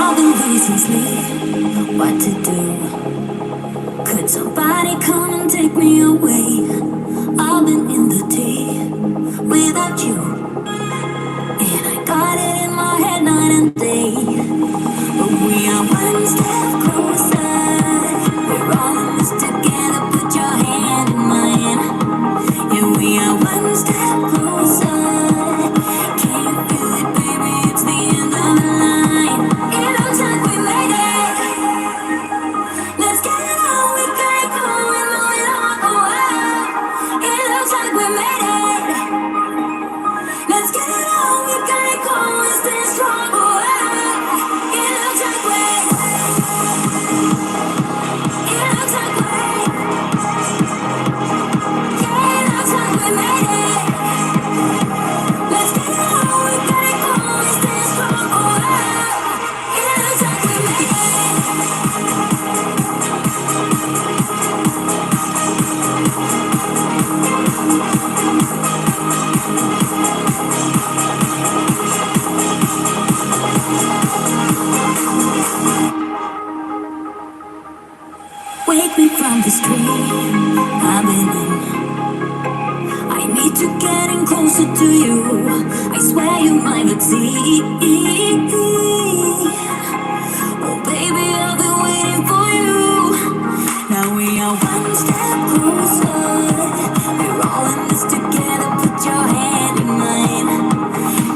I've been waiting sleep, what to do? Could somebody come and take me away? I've been in the deep without you, and I got it in my head night and day. But we are one step closer. We're all in this together. Put your hand in mine. Yeah, we are one step closer. Can you feel it, baby? It's the end of the line. It looks like we made it. Let's get it on. We got it going on. Oh, wow. It looks like we made it. Let's get it on. We got it going. Stay strong. Oh, wow. It looks like we. It looks like we. Yeah, it looks like we made it. Let's get it on. We got it going. Stay strong. Oh, wow. It looks like we made it. Wake me from this dream I've been in. I need to get in closer to you. I swear you might not see. Oh baby, I've been waiting for you. Now we are one step closer. We're all in this together. Put your hand in mine.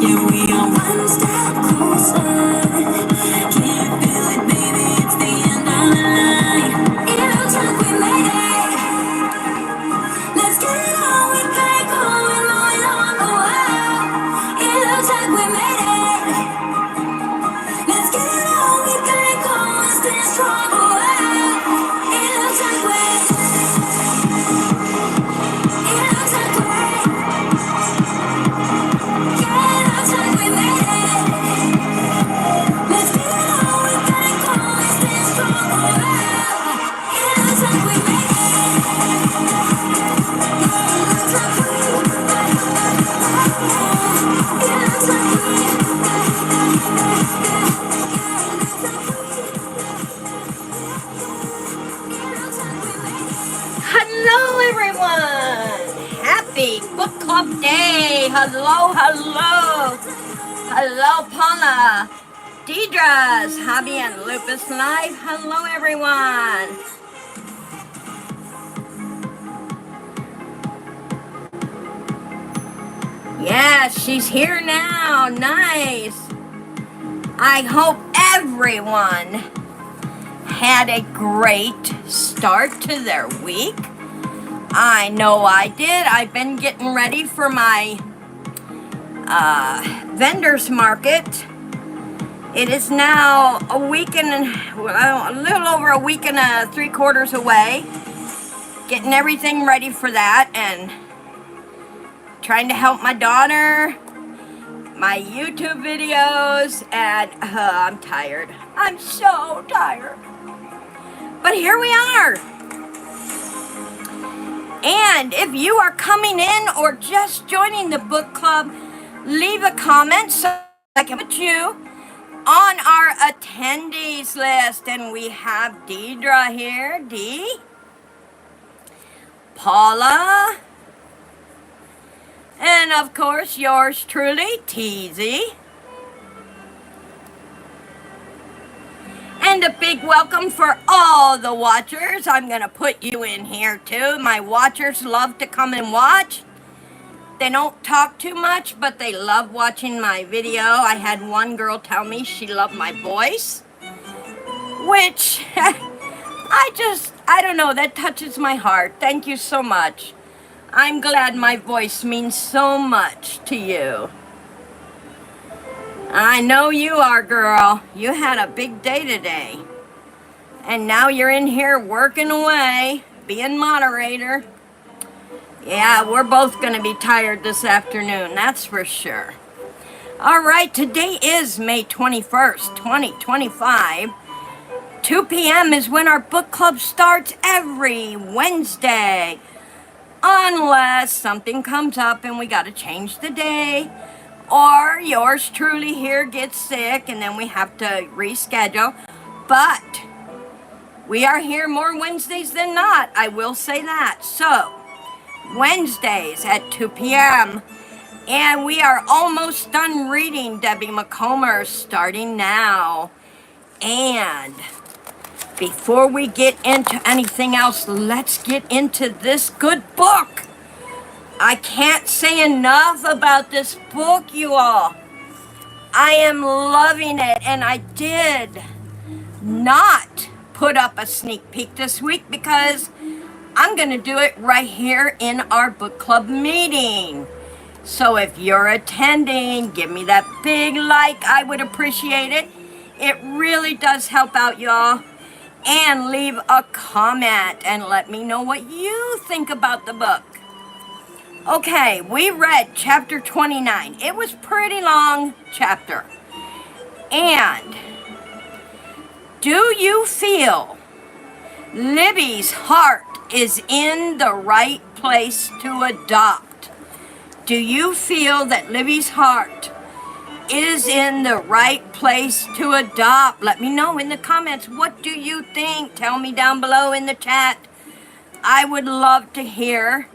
Yeah, we are one step closer. Can you feel it, baby? It's the end of the line. It looks like we made it. Let's get it on. We got it going on. Oh, wow. It looks like we made it. Let's get it on. We got it going. Stay strong. Oh, wow. It looks like we. It looks like we. Yeah, it looks like we made it. Let's get it on. We got it going. Stay strong. Oh, wow. It looks like we made it. Hello, everyone! Happy Book Club Day! Hello, hello! Hello, Paula! Deidre's Hobby and Lupus Live. Hello, everyone! Yes, she's here now. Nice! I hope everyone had a great start to their week. I know I did. I've been getting ready for my vendors market. It is now a little over a week and 3/4 away. Getting everything ready for that and trying to help my daughter, my YouTube videos, and I'm tired. I'm so tired. But here we are. And if you are coming in or just joining the book club, leave a comment so I can put you on our attendees list. And we have Deidre here, Dee, Paula, and of course yours truly, Teasy. And a big welcome for all the watchers. I'm going to put you in here too. My watchers love to come and watch. They don't talk too much, but they love watching my video. I had one girl tell me she loved my voice, which I don't know, that touches my heart. Thank you so much. I'm glad my voice means so much to you. I know you are, girl. You had a big day today. And now you're in here working away, being moderator. Yeah, we're both going to be tired this afternoon, that's for sure. All right, today is May 21st, 2025. 2 p.m. is when our book club starts every Wednesday. Unless something comes up and we got to change the day. or yours truly here gets sick and then we have to reschedule. But we are here more Wednesdays than not, I will say that. So, Wednesdays at 2 p.m. And we are almost done reading Debbie McComber, starting now. And before we get into anything else, let's get into this good book. I can't say enough about this book, you all. I am loving it, and I did not put up a sneak peek this week because I'm going to do it right here in our book club meeting. So if you're attending, give me that big like. I would appreciate it. It really does help out, y'all. And leave a comment and let me know what you think about the book. Okay, we read chapter 29. It was pretty long chapter. And do you feel Libby's heart is in the right place to adopt? Do you feel that Libby's heart is in the right place to adopt? Let me know in the comments. What do you think? Tell me down below in the chat. I would love to hear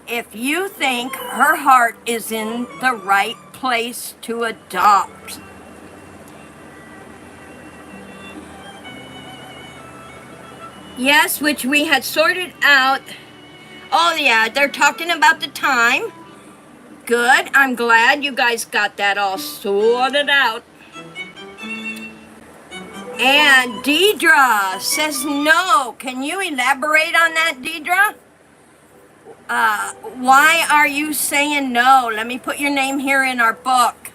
if you think her heart is in the right place to adopt. Yes, which we had sorted out. Oh yeah, they're talking about the time. Good, I'm glad you guys got that all sorted out. And Deidre says no. Can you elaborate on that, Deidre? Why are you saying no? Let me put your name here in our book.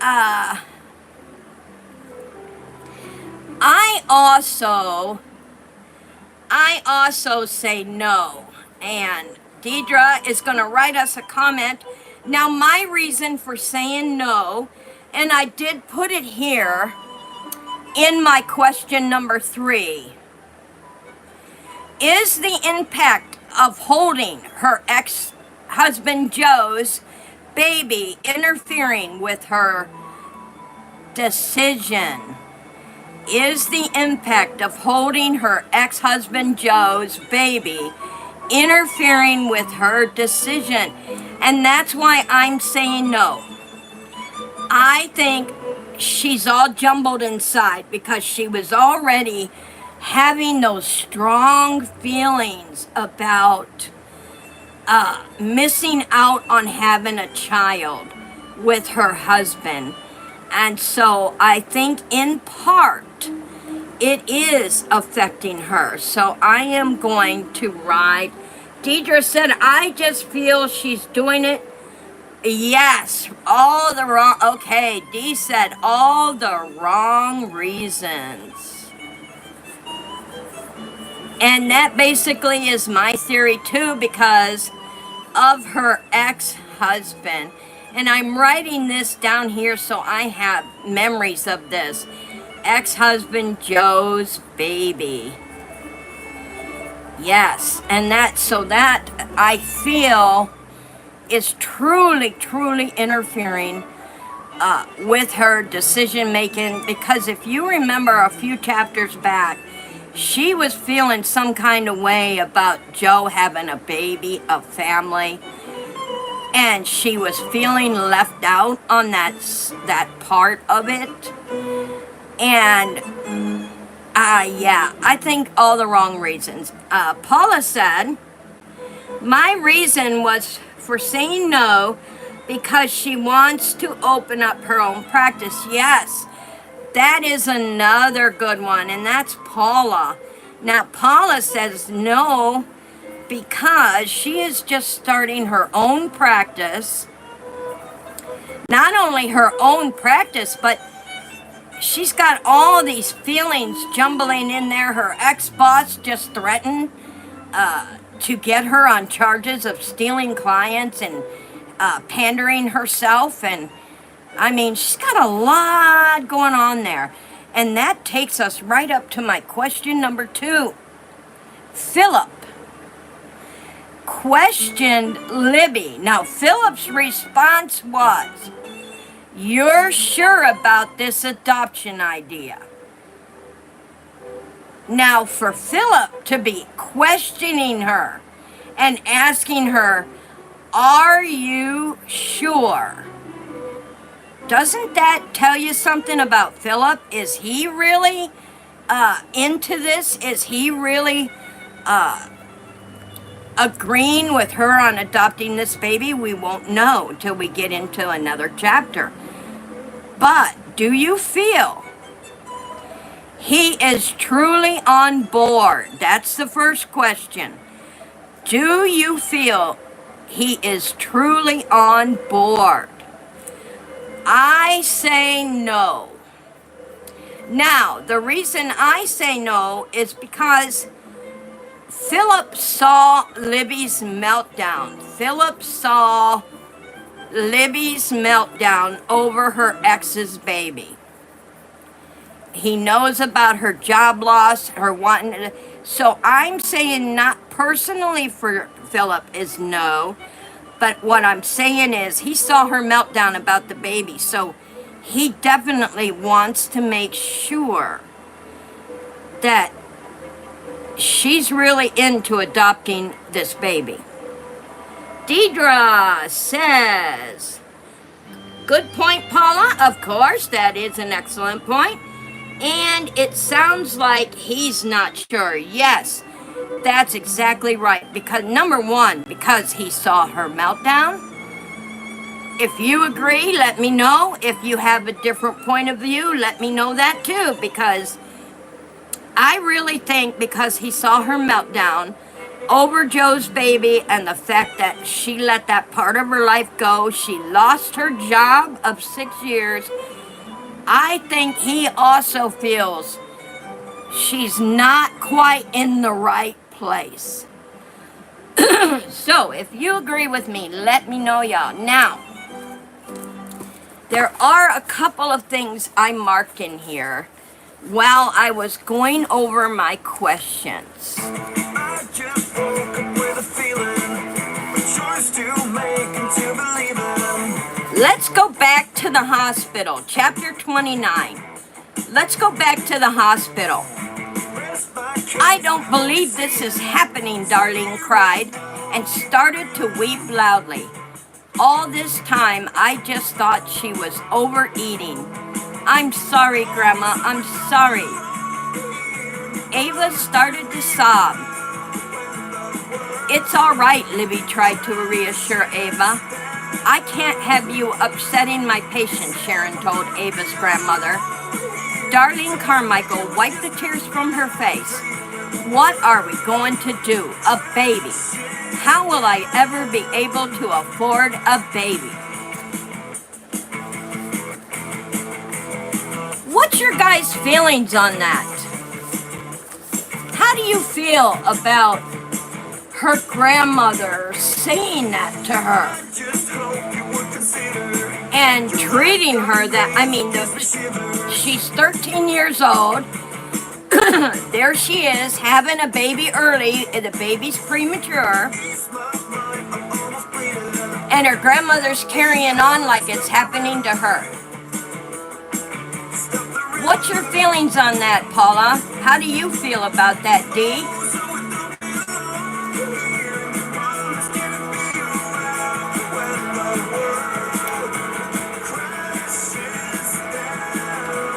I also say no. And Deidre is going to write us a comment. Now, my reason for saying no, and I did put it here in my question number 3, is the impact of holding her ex-husband Joe's baby interfering with her decision? Is the impact of holding her ex-husband Joe's baby interfering with her decision? And that's why I'm saying no. I think she's all jumbled inside because she was already having those strong feelings about missing out on having a child with her husband. And so I think in part it is affecting her. So I am going to ride. Deidre said, I just feel she's doing it. Yes, all the wrong. Okay, Dee said all the wrong reasons. And that basically is my theory too, because of her ex-husband. And I'm writing this down here so I have memories of this. Ex-husband Joe's baby. Yes, and that I feel is truly, truly interfering with her decision making, because if you remember a few chapters back, she was feeling some kind of way about Joe having a baby, a family, and she was feeling left out on that part of it. And yeah, I think all the wrong reasons. Paula said, my reason was for saying no because she wants to open up her own practice. Yes, that is another good one, and that's Paula. Now, Paula says no because she is just starting her own practice. Not only her own practice, but she's got all these feelings jumbling in there. Her ex-boss just threatened to get her on charges of stealing clients and pandering herself. And I mean, she's got a lot going on there. And that takes us right up to my question number 2. Philip questioned Libby. Now, Philip's response was, You're sure about this adoption idea. Now, for Philip to be questioning her and asking her, are you sure? Doesn't that tell you something about Philip? Is he really into this? Is he really agreeing with her on adopting this baby? We won't know until we get into another chapter. But do you feel he is truly on board? That's the first question. Do you feel he is truly on board? I say no. Now, the reason I say no is because Philip saw Libby's meltdown. Philip saw Libby's meltdown over her ex's baby. He knows about her job loss, her wanting to, so I'm saying not personally for Philip is no, but what I'm saying is he saw her meltdown about the baby, so he definitely wants to make sure that she's really into adopting this baby. Deidre says, good point, Paula. Of course, that is an excellent point. And it sounds like he's not sure. Yes, that's exactly right. Because number one, because he saw her meltdown. If you agree, let me know. If you have a different point of view, let me know that too. Because I really think because he saw her meltdown over Joe's baby and the fact that she let that part of her life go, she lost her job of 6 years. I think he also feels she's not quite in the right place. So, if you agree with me, let me know, y'all. Now, there are a couple of things I marked in here while I was going over my questions. I just woke up with a feeling, a choice to make and to believe in. Let's go back to the hospital, chapter 29. Let's go back to the hospital. I don't believe this is happening, Darlene cried and started to weep loudly. All this time, I just thought she was overeating. I'm sorry, Grandma, I'm sorry. Ava started to sob. It's all right, Libby tried to reassure Ava. I can't have you upsetting my patient, Sharon told Ava's grandmother. Darlene Carmichael wiped the tears from her face. What are we going to do? A baby. How will I ever be able to afford a baby? What's your guys' feelings on that? How do you feel about her grandmother saying that to her? And treating her that, I mean, she's 13 years old. There she is, having a baby early, and the baby's premature. And her grandmother's carrying on like it's happening to her. What's your feelings on that, Paula? How do you feel about that, Dee?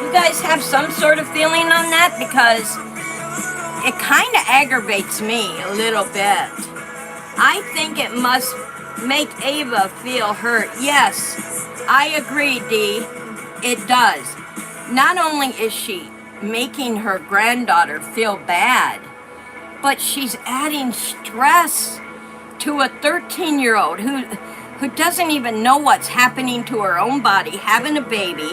You guys have some sort of feeling on that? Because it kind of aggravates me a little bit. I think it must make Ava feel hurt. Yes, I agree, Dee. It does. Not only is she making her granddaughter feel bad, but she's adding stress to a 13-year-old who doesn't even know what's happening to her own body, having a baby,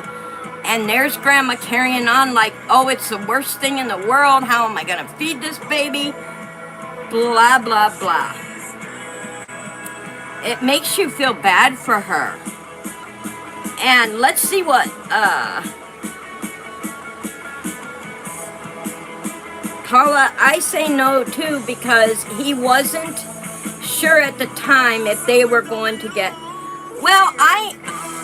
and there's Grandma carrying on like, oh, it's the worst thing in the world. How am I going to feed this baby? Blah, blah, blah. It makes you feel bad for her. And let's see what, Paula, I say no too because he wasn't sure at the time if they were going to get, well,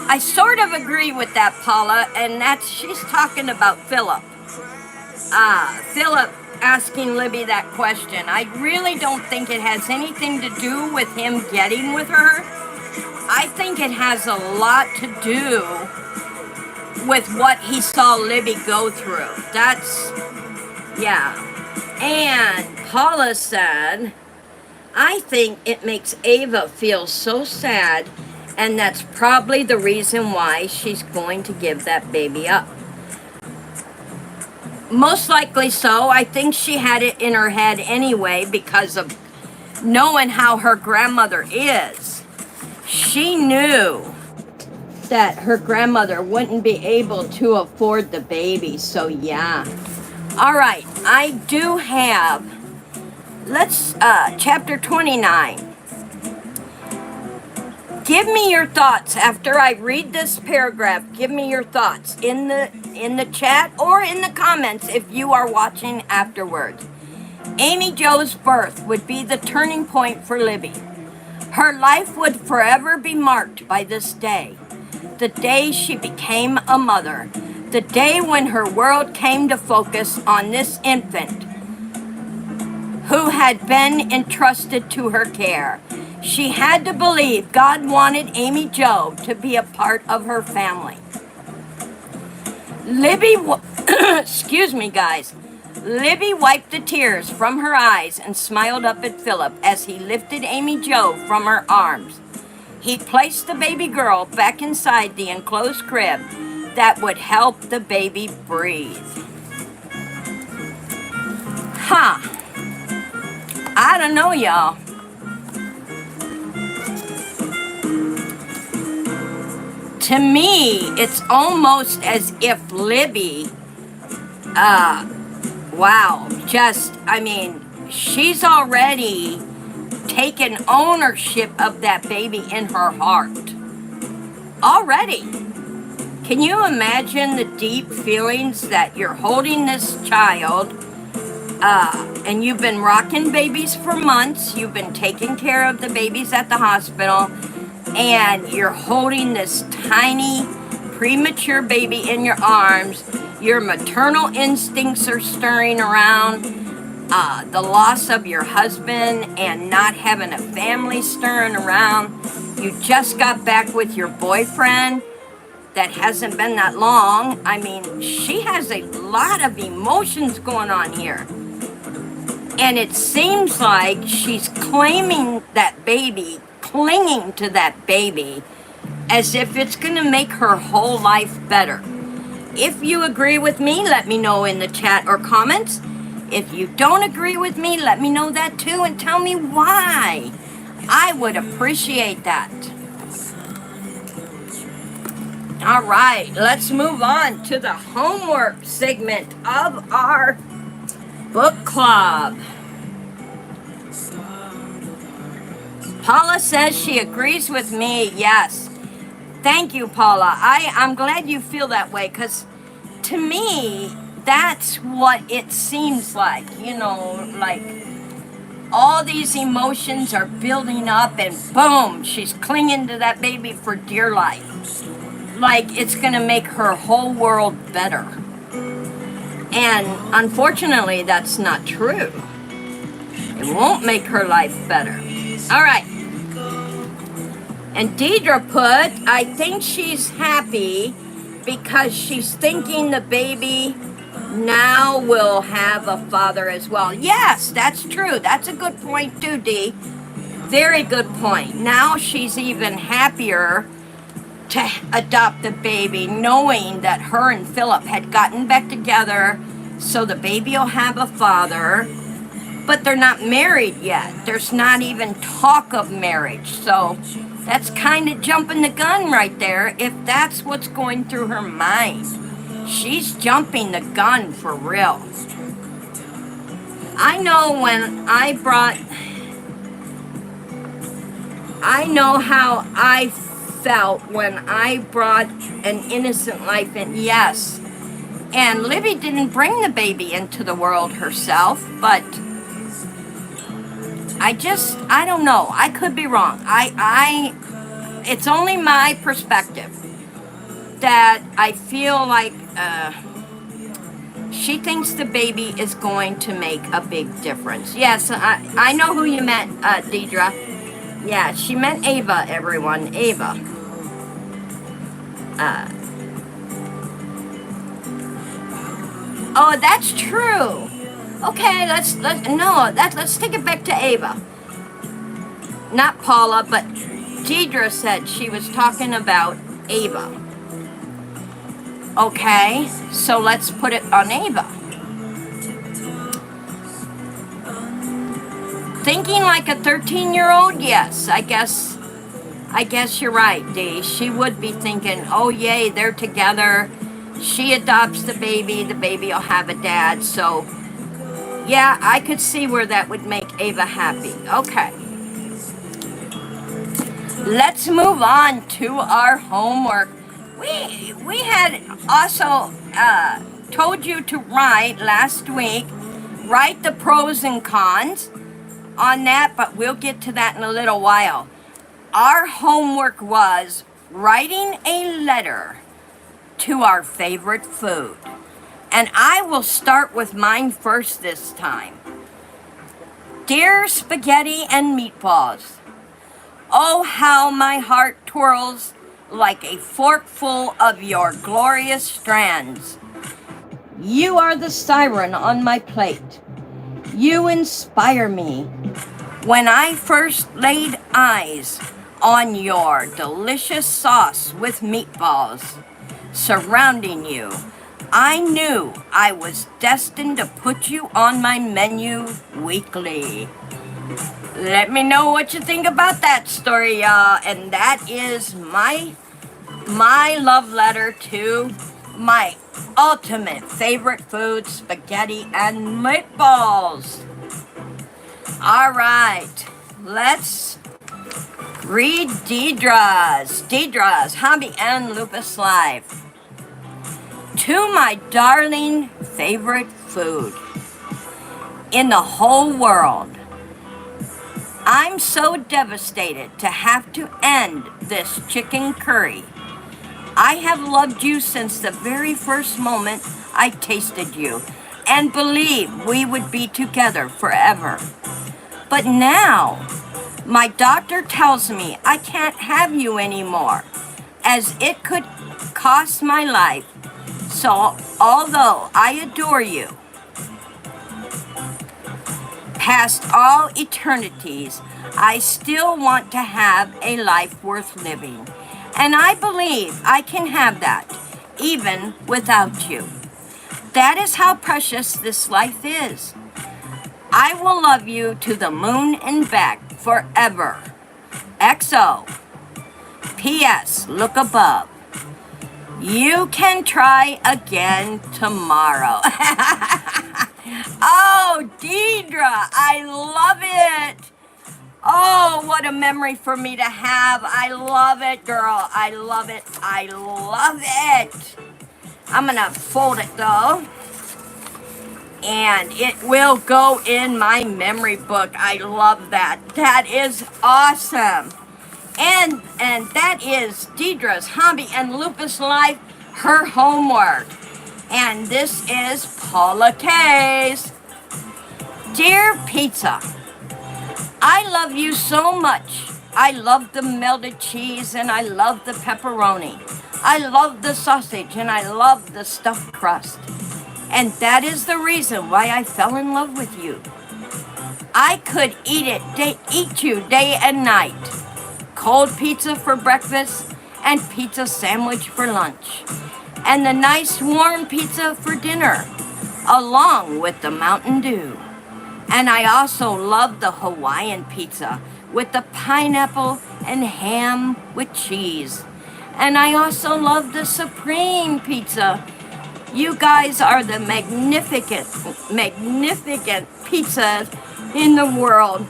I sort of agree with that, Paula, and she's talking about Philip. Philip asking Libby that question. I really don't think it has anything to do with him getting with her. I think it has a lot to do with what he saw Libby go through. Yeah. And Paula said, I think it makes Ava feel so sad, and that's probably the reason why she's going to give that baby up. Most likely so. I think she had it in her head anyway because of knowing how her grandmother is. She knew that her grandmother wouldn't be able to afford the baby, so yeah. All right, I do have, chapter 29. Give me your thoughts after I read this paragraph. Give me your thoughts in the chat or in the comments if you are watching afterwards. Amy Jo's birth would be the turning point for Libby. Her life would forever be marked by this day. The day she became a mother. The day when her world came to focus on this infant who had been entrusted to her care. She had to believe God wanted Amy Jo to be a part of her family. Libby, excuse me guys, Libby wiped the tears from her eyes and smiled up at Philip as he lifted Amy Jo from her arms. He placed the baby girl back inside the enclosed crib that would help the baby breathe. I don't know, y'all. To me, it's almost as if Libby, she's already taken ownership of that baby in her heart. Already. Can you imagine the deep feelings that you're holding this child, and you've been rocking babies for months, you've been taking care of the babies at the hospital, and you're holding this tiny, premature baby in your arms. Your maternal instincts are stirring around. The loss of your husband and not having a family stirring around. You just got back with your boyfriend. That hasn't been that long. I mean, she has a lot of emotions going on here. And it seems like she's claiming that baby, clinging to that baby, as if it's going to make her whole life better. If you agree with me, let me know in the chat or comments. If you don't agree with me, let me know that too and tell me why. I would appreciate that. All right, let's move on to the homework segment of our book club. Paula says she agrees with me. Yes. Thank you, Paula. I'm glad you feel that way, because to me, that's what it seems like. You know, like all these emotions are building up and boom, she's clinging to that baby for dear life. Like it's going to make her whole world better. And unfortunately, that's not true. It won't make her life better. All right. And Deidre put, I think she's happy because she's thinking the baby now will have a father as well. Yes, that's true. That's a good point too, Dee. Very good point. Now she's even happier to adopt the baby, knowing that her and Philip had gotten back together, so the baby will have a father, but they're not married yet. There's not even talk of marriage, so that's kind of jumping the gun right there if that's what's going through her mind. She's jumping the gun for real. I know how I felt when I brought an innocent life in. Yes. And Libby didn't bring the baby into the world herself, but I don't know. I could be wrong. It's only my perspective. that I feel like she thinks the baby is going to make a big difference. Yes, I know who you meant, Deidre. Yeah, she meant Ava, everyone. Ava. Oh, that's true. Okay, let's take it back to Ava. Not Paula, but Deidre said she was talking about Ava. Okay, so let's put it on Ava. Thinking like a 13-year-old? Yes, I guess you're right, Dee. She would be thinking, oh yay, they're together. She adopts the baby will have a dad. So yeah, I could see where that would make Ava happy. Okay. Let's move on to our homework. We had also told you to write last week, write the pros and cons on that, but we'll get to that in a little while. Our homework was writing a letter to our favorite food. And I will start with mine first this time. Dear spaghetti and meatballs, oh how my heart twirls like a forkful of your glorious strands. You are the siren on my plate. You inspire me. When I first laid eyes on your delicious sauce with meatballs surrounding you, I knew I was destined to put you on my menu weekly. Let me know what you think about that story, y'all. And that is my love letter to my ultimate favorite food, spaghetti and meatballs. All right, let's read Deidre's Hobby and Lupus Live. To my darling favorite food in the whole world, I'm so devastated to have to end this chicken curry. I have loved you since the very first moment I tasted you and believed we would be together forever. But now, my doctor tells me I can't have you anymore, as it could cost my life. So, although I adore you, past all eternities, I still want to have a life worth living. And I believe I can have that, even without you. That is how precious this life is. I will love you to the moon and back forever. XO. P.S. Look above. You can try again tomorrow. Oh, Deidre, I love it. Oh, what a memory for me to have. I love it, girl. I love it. I love it. I'm going to fold it, though. And it will go in my memory book. I love that. That is awesome. And that is Deidre's Hobby and Lupus Life, her homework. And this is Paula K's. Dear Pizza, I love you so much. I love the melted cheese and I love the pepperoni. I love the sausage and I love the stuffed crust. And that is the reason why I fell in love with you. I could eat you day and night. Cold pizza for breakfast and pizza sandwich for lunch. And the nice warm pizza for dinner, along with the Mountain Dew. And I also love the Hawaiian pizza with the pineapple and ham with cheese. And I also love the Supreme pizza. You guys are the magnificent pizzas in the world.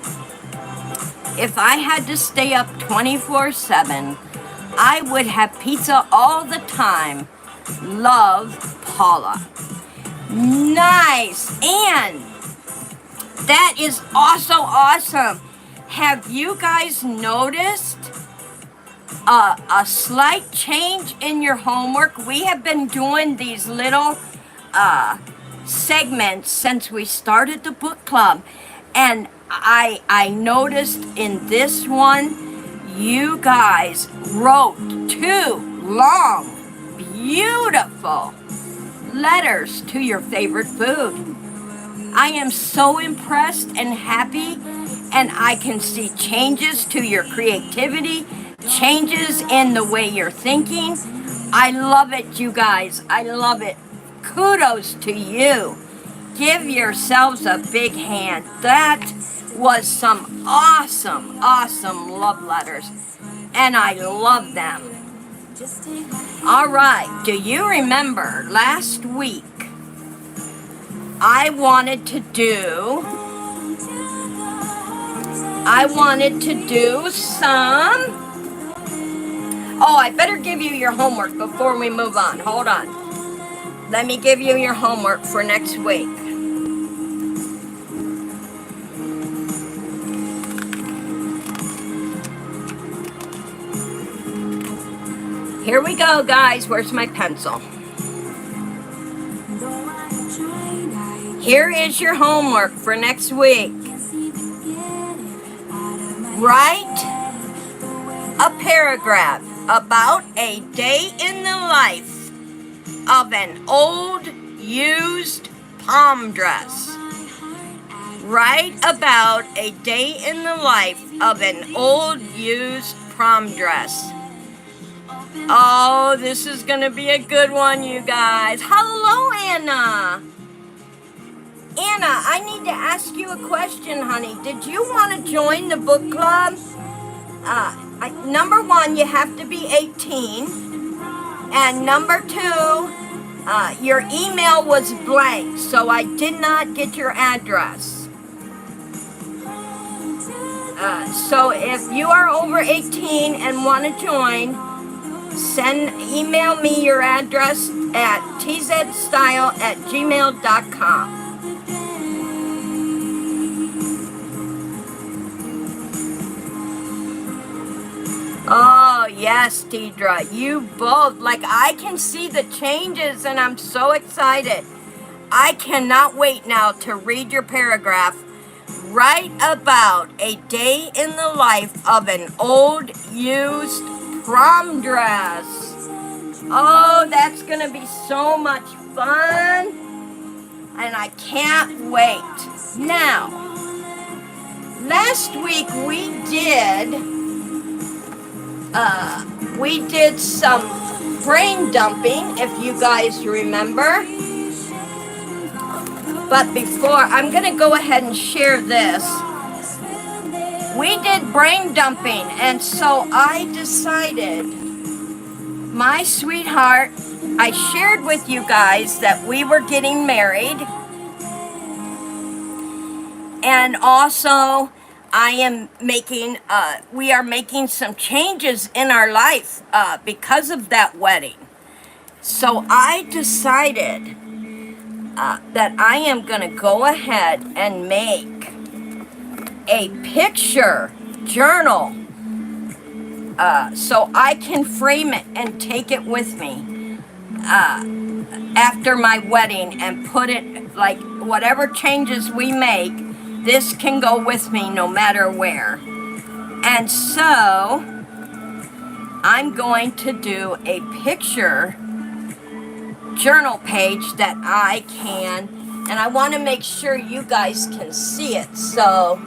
If I had to stay up 24/7, I would have pizza all the time. Love, Paula. Nice. And that is also awesome. Have you guys noticed a slight change in your homework. We have been doing these little segments since we started the book club, and I noticed in this one you guys wrote 2 long, beautiful letters to your favorite food. I am so impressed and happy, and I can see changes to your creativity, changes in the way you're thinking. I love it, you guys. I love it. Kudos to you. Give yourselves a big hand. That was some awesome, awesome love letters, and I love them. All right, do you remember last week I wanted to do some, oh, I better give you your homework before we move on. Hold on. Let me give you your homework for next week. Here we go, guys. Where's my pencil? Here is your homework for next week. Write a paragraph about a day in the life of an old used prom dress. Write about a day in the life of an old used prom dress. Oh, this is going to be a good one, you guys. Hello, Anna. Anna, I need to ask you a question, honey. Did you want to join the book club? Number 1, you have to be 18. And number 2, your email was blank, so I did not get your address. So if you are over 18 and want to join, email me your address at tzstyle@gmail.com. Oh, yes, Deidre, you both. Like, I can see the changes, and I'm so excited. I cannot wait now to read your paragraph. Write about a day in the life of an old used prom dress. Oh, that's going to be so much fun, and I can't wait. Now, last week we did some brain dumping, if you guys remember. But before, I'm going to go ahead and share this. We did brain dumping, and so I decided, my sweetheart, I shared with you guys that we were getting married. And also, we are making some changes in our life because of that wedding. So I decided that I am going to go ahead and make a picture journal so I can frame it and take it with me after my wedding and put it, like, whatever changes we make, this can go with me no matter where. And so I'm going to do a picture journal page that I can, and I want to make sure you guys can see it. So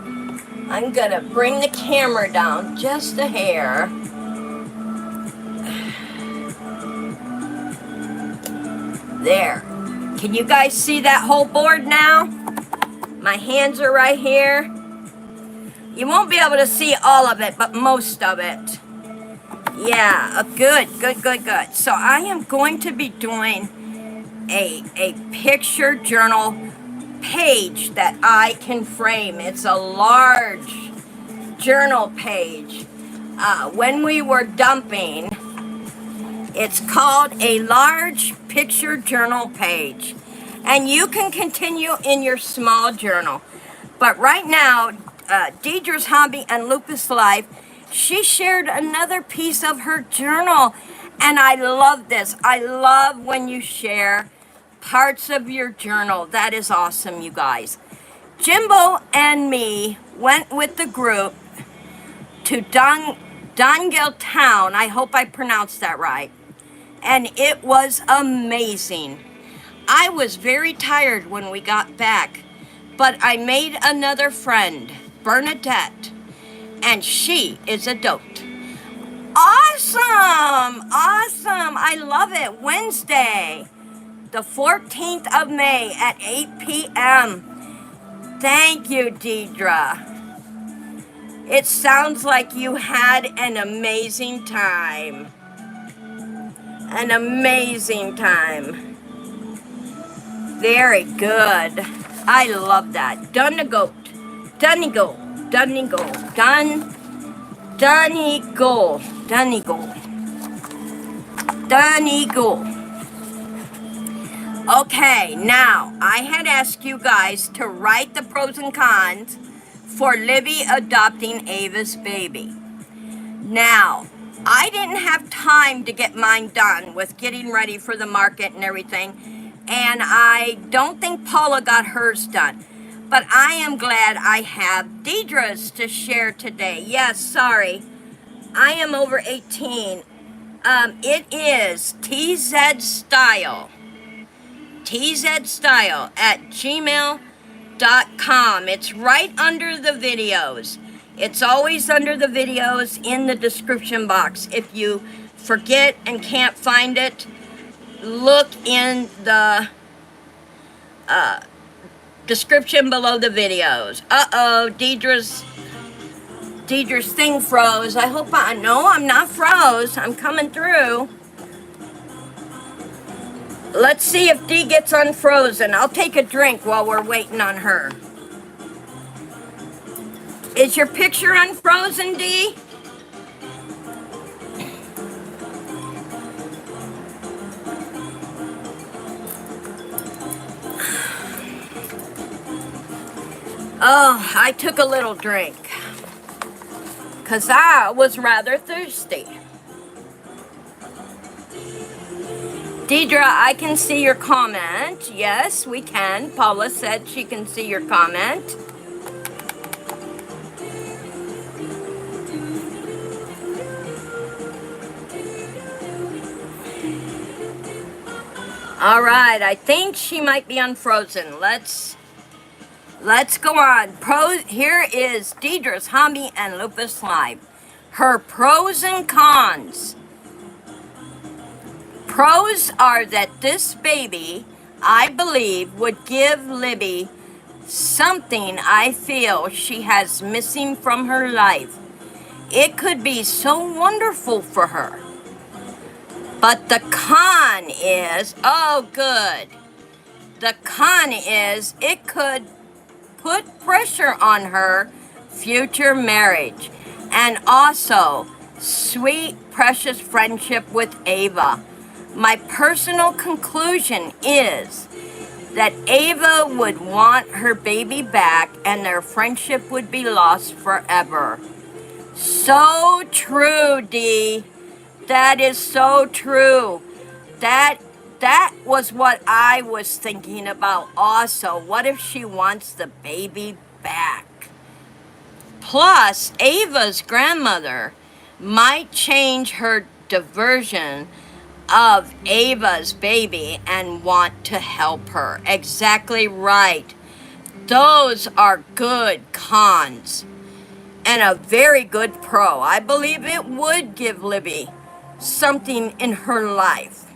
I'm going to bring the camera down just a hair. There. Can you guys see that whole board now? My hands are right here. You won't be able to see all of it, but most of it. Yeah, good. So I am going to be doing a picture journal page that I can frame. It's a large journal page. When we were dumping, it's called a large picture journal page. And you can continue in your small journal. But right now, Deidre's Hobby and Lupus Life she shared another piece of her journal. And I love this. I love when you share parts of your journal. That is awesome, you guys. Jimbo and me went with the group to Dongil Town. I hope I pronounced that right. And it was amazing. I was very tired when we got back, but I made another friend, Bernadette, and she is a dote. Awesome! Awesome! I love it. Wednesday, the 14th of May at 8 p.m. Thank you, Deidre. It sounds like you had an amazing time. An amazing time. Very good. I love that. Donegal. Donegal. Donegal. Donegal. Donegal. Donegal. Okay, now I had asked you guys to write the pros and cons for Libby adopting Ava's baby. Now, I didn't have time to get mine done with getting ready for the market and everything, and I don't think Paula got hers done. But I am glad I have Deidre's to share today. Yes, sorry, I am over 18. It is Tzed Style. Tzed Style at gmail.com. It's right under the videos. It's always under the videos in the description box. If you forget and can't find it, look in the description below the videos. Uh-oh, Deidre's thing froze. I hope no, I'm not froze. I'm coming through. Let's see if Dee gets unfrozen. I'll take a drink while we're waiting on her. Is your picture unfrozen, Dee? Oh, I took a little drink because I was rather thirsty. Deidre, I can see your comment. Yes, we can. Paula said she can see your comment. All right, I think she might be unfrozen. Let's go on. Here is Deidre's Hobby and Lupus Live. Her pros and cons. Pros are that this baby, I believe, would give Libby something I feel she has missing from her life. It could be so wonderful for her. But the con is, oh good, the con is it could put pressure on her future marriage. And also, sweet, precious friendship with Ava. My personal conclusion is that Ava would want her baby back and their friendship would be lost forever. So true, Dee. That is so true. That was what I was thinking about also. What if she wants the baby back? Plus, Ava's grandmother might change her diversion of Ava's baby and want to help her. Exactly right. Those are good cons and a very good pro. I believe it would give Libby something in her life.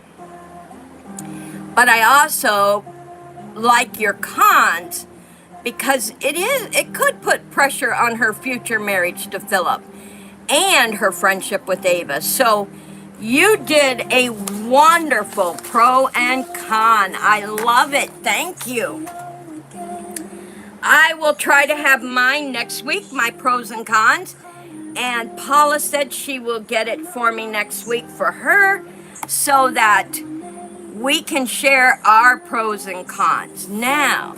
But I also like your cons because it could put pressure on her future marriage to Philip and her friendship with Ava. So you did a wonderful pro and con. I love it. Thank you. I will try to have mine next week, my pros and cons. And Paula said she will get it for me next week for her so that we can share our pros and cons. Now,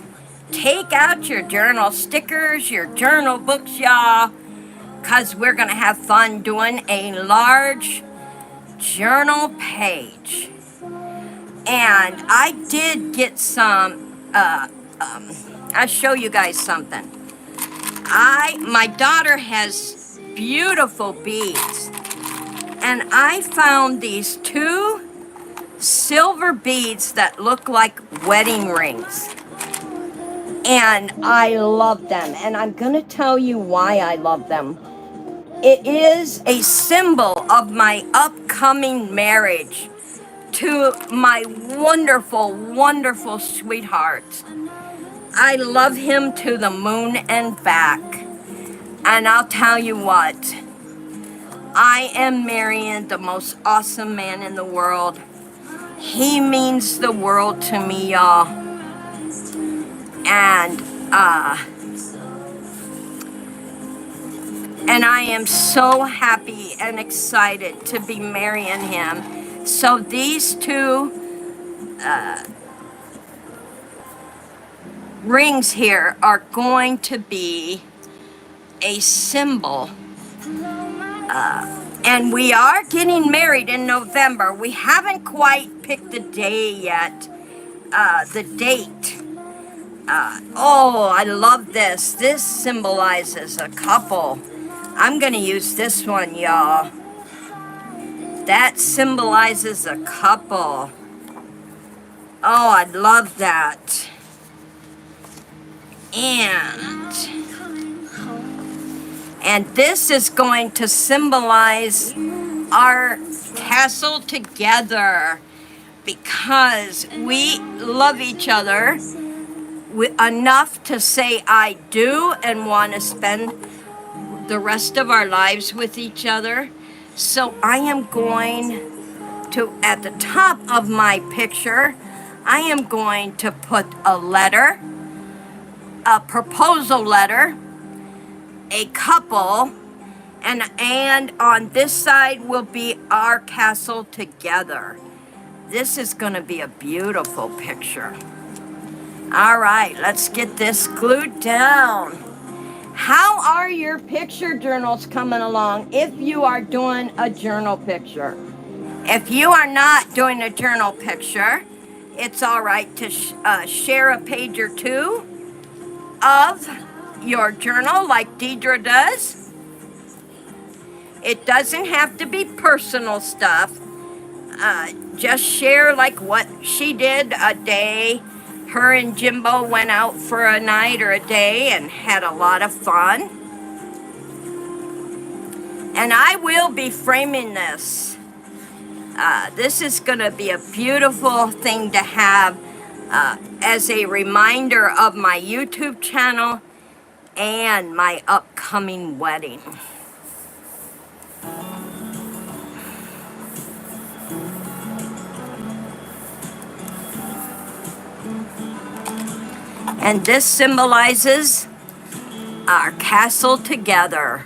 take out your journal stickers, your journal books, y'all. because we're going to have fun doing a large journal page. And I did get some, I'll show you guys something. My daughter has beautiful beads, and I found these 2 silver beads that look like wedding rings. And I love them, and I'm gonna tell you why I love them. It is a symbol of my upcoming marriage to my wonderful, wonderful sweetheart. I love him to the moon and back. And I'll tell you what, I am marrying the most awesome man in the world. He means the world to me, y'all. And I am so happy and excited to be marrying him. So these 2 rings here are going to be a symbol. And we are getting married in November. We haven't quite picked the day yet, the date. Oh, I love this. This symbolizes a couple. I'm gonna use this one, y'all. That symbolizes a couple. Oh, I love that. And this is going to symbolize our castle together, because we love each other enough to say I do and want to spend the rest of our lives with each other. So I am going to, at the top of my picture, I am going to put a letter, a proposal letter, a couple, and on this side will be our castle together. This is going to be a beautiful picture. All right, let's get this glued down. How are your picture journals coming along if you are doing a journal picture? If you are not doing a journal picture, it's all right to share a page or 2 of your journal like Deidre does. It doesn't have to be personal stuff. Just share like what she did a day. Her and Jimbo went out for a night or a day and had a lot of fun. And I will be framing this. This is going to be a beautiful thing to have as a reminder of my YouTube channel and my upcoming wedding. And this symbolizes our castle together.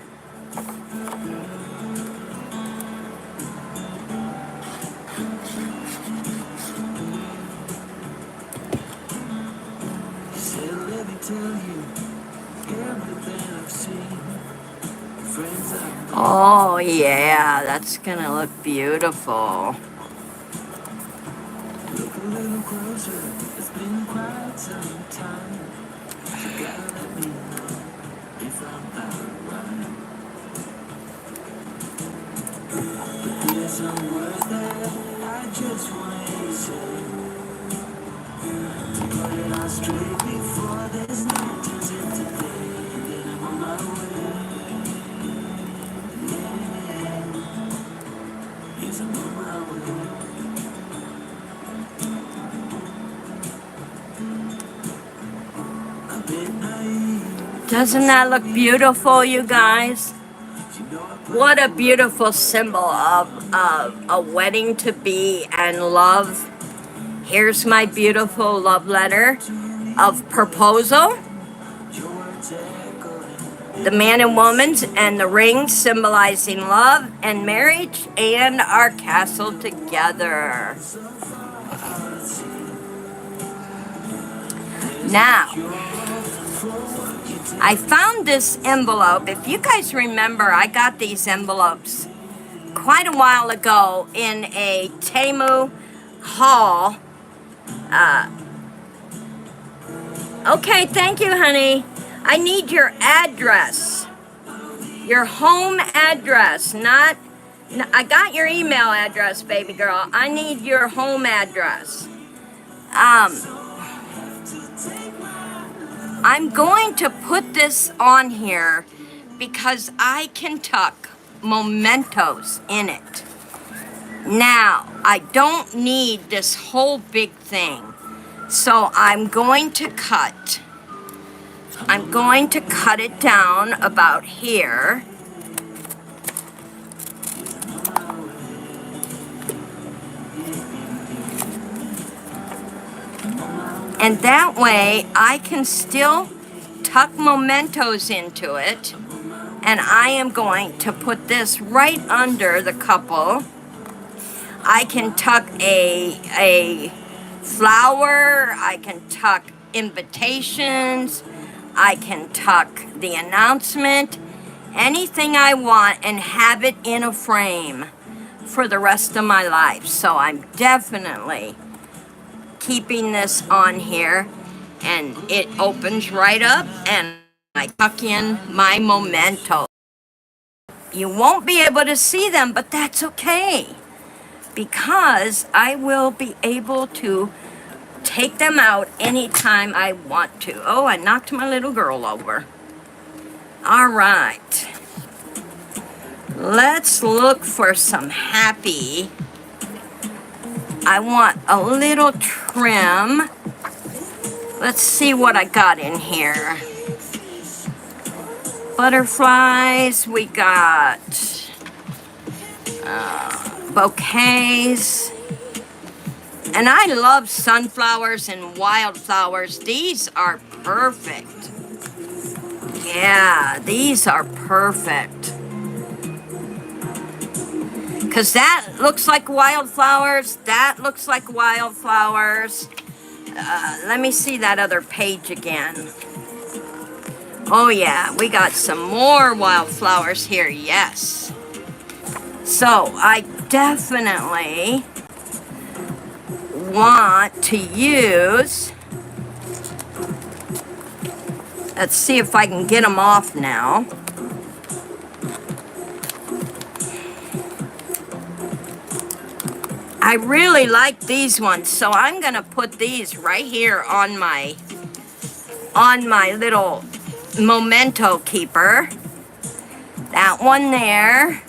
Oh yeah, that's gonna look beautiful. Look a little closer, it's been quite some time. You gotta let me know if I'm out of line. But there's some words that I just want to say. To put it on straight before there's no turning today. Then I'm on my way. Yes, I'm on my way. Doesn't that look beautiful, you guys? What a beautiful symbol of a wedding to be and love. Here's my beautiful love letter of proposal. The man and woman and the ring symbolizing love and marriage and our castle together. Now, I found this envelope. If you guys remember, I got these envelopes quite a while ago in a Temu haul. Okay, thank you, honey. I need your address. Your home address, not... I got your email address, baby girl. I need your home address. I'm going to put this on here because I can tuck mementos in it. Now, I don't need this whole big thing. So I'm going to cut it down about here. And that way I can still tuck mementos into it. And I am going to put this right under the couple. I can tuck a flower, I can tuck invitations, I can tuck the announcement, anything I want, and have it in a frame for the rest of my life. So I'm definitely keeping this on here, and it opens right up and I tuck in my memento. You won't be able to see them, but that's okay, because I will be able to take them out anytime I want to. Oh, I knocked my little girl over. All right. Let's look for some happy. I want a little trim. Let's see what I got in here. Butterflies, we got bouquets. And I love sunflowers and wildflowers. These are perfect. Yeah, these are perfect. Because that looks like wildflowers. That looks like wildflowers. Let me see that other page again. Oh yeah, we got some more wildflowers here, yes. So I definitely want to use, let's see if I can get them off now. I really like these ones, so I'm gonna put these right here on my little memento keeper. That one there.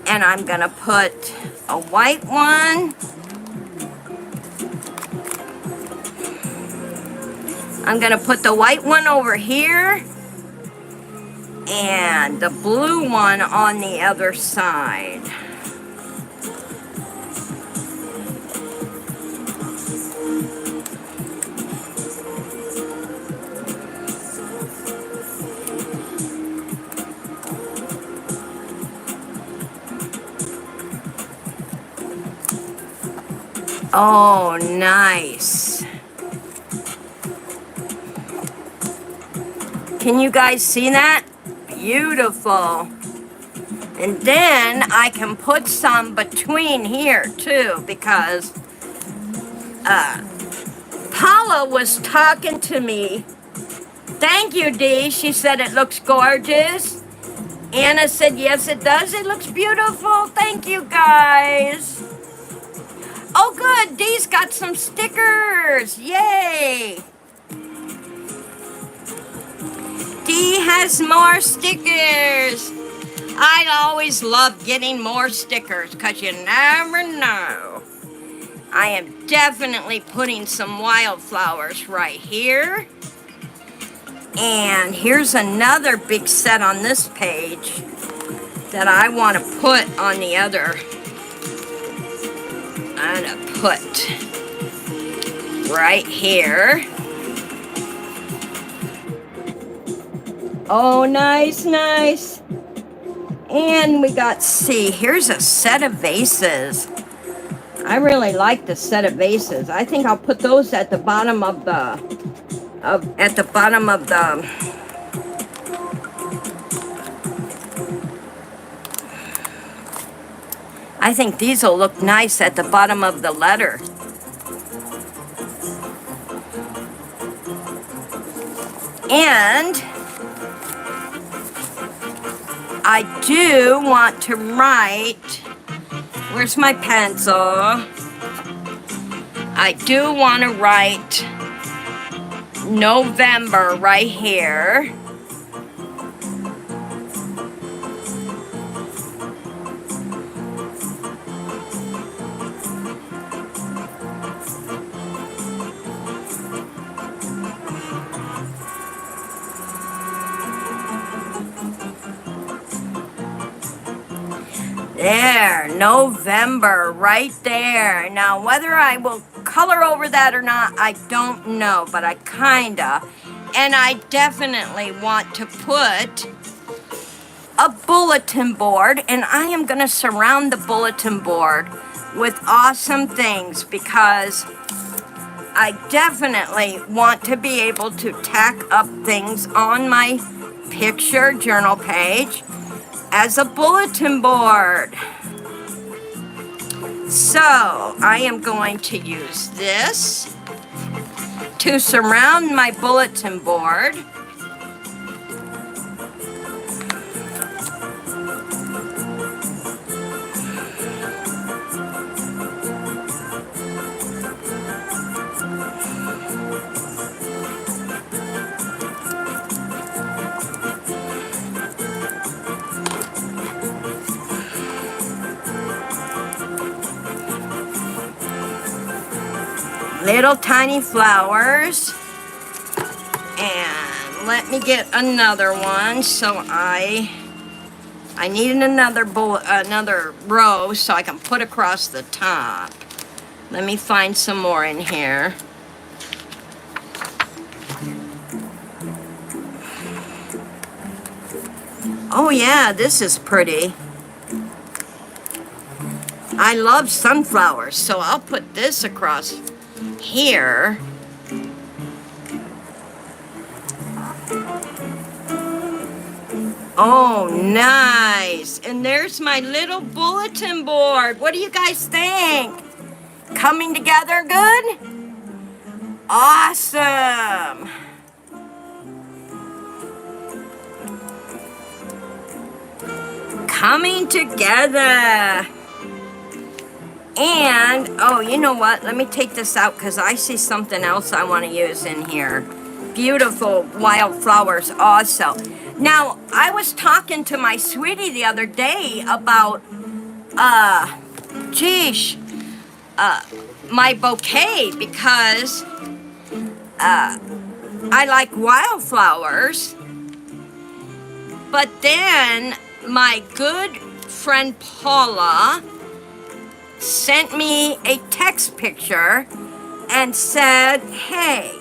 And I'm gonna put a white one. I'm gonna put the white one over here and the blue one on the other side. Oh, nice. Can you guys see that? Beautiful. And then I can put some between here too, because Paula was talking to me. Thank you, Dee. She said it looks gorgeous. Anna said, yes, it does. It looks beautiful. Thank you, guys. Oh, good. Dee's got some stickers. Yay. Dee has more stickers. I always love getting more stickers because you never know. I am definitely putting some wildflowers right here. And here's another big set on this page that I want to put on the other. I'm going to put right here. Oh, nice, nice. And we got, see, here's a set of vases. I really like the set of vases. I think I'll put those at the bottom of the at the bottom of the... I think these will look nice at the bottom of the letter. And I do want to write, where's my pencil? I do want to write November right here. There, November, right there. Now, whether I will color over that or not, I don't know, but I kinda. And I definitely want to put a bulletin board, and I am gonna surround the bulletin board with awesome things because I definitely want to be able to tack up things on my picture journal page as a bulletin board. So I am going to use this to surround my bulletin board. Little tiny flowers, and let me get another one. So I need another row so I can put across the top. Let me find some more in here. Oh yeah, this is pretty. I love sunflowers, so I'll put this across here. Oh, nice. And there's my little bulletin board. What do you guys think? Coming together good? Awesome. Coming together. And, oh, you know what? Let me take this out because I see something else I want to use in here. Beautiful wildflowers also. Now, I was talking to my sweetie the other day about, my bouquet because, I like wildflowers. But then my good friend Paula sent me a text picture and said, hey,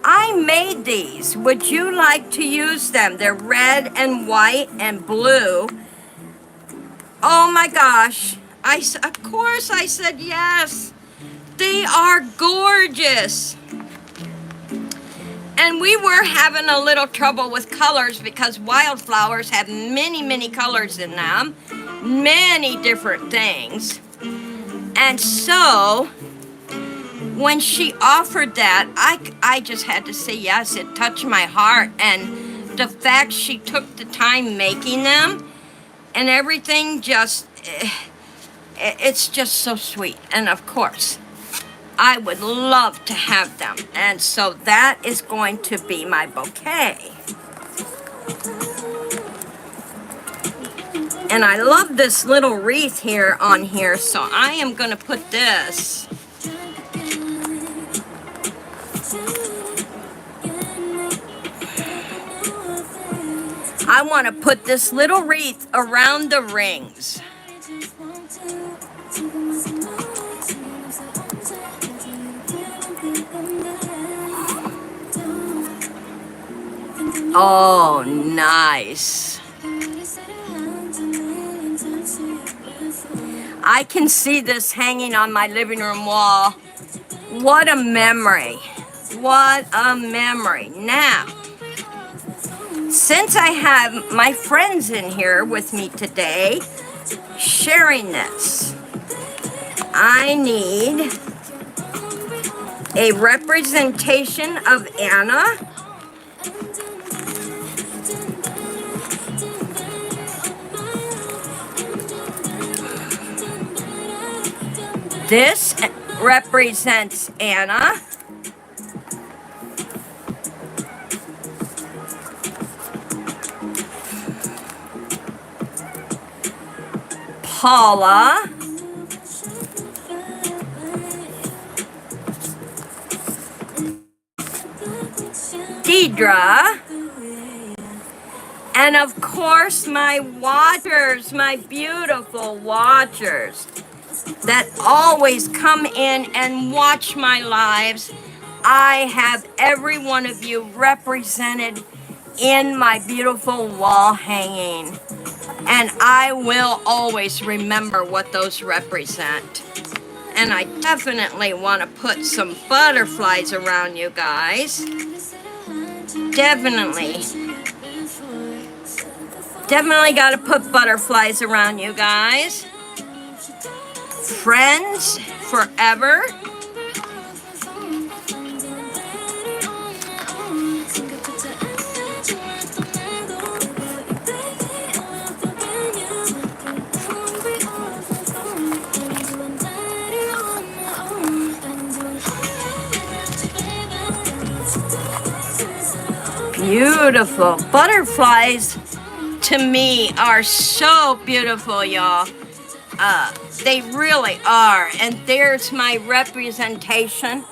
I made these. Would you like to use them? They're red and white and blue. Oh my gosh. Of course I said yes. They are gorgeous. And we were having a little trouble with colors because wildflowers have many, many colors in them. Many different things. And so, when she offered that, I just had to say yes. It touched my heart. And the fact she took the time making them and everything just, it's just so sweet. And of course, I would love to have them. And so that is going to be my bouquet. And I love this little wreath here on here, so I am going to put this. I want to put this little wreath around the rings. Oh, nice. I can see this hanging on my living room wall. What a memory. What a memory. Now, since I have my friends in here with me today, sharing this, I need a representation of Anna. This represents Anna. Paula. Deidre. And of course, my watchers, my beautiful watchers that always come in and watch my lives. I have every one of you represented in my beautiful wall hanging. And I will always remember what those represent. And I definitely want to put some butterflies around you guys. Definitely. Definitely got to put butterflies around you guys. Friends forever. Beautiful. Butterflies to me are so beautiful, y'all. They really are. And there's my representation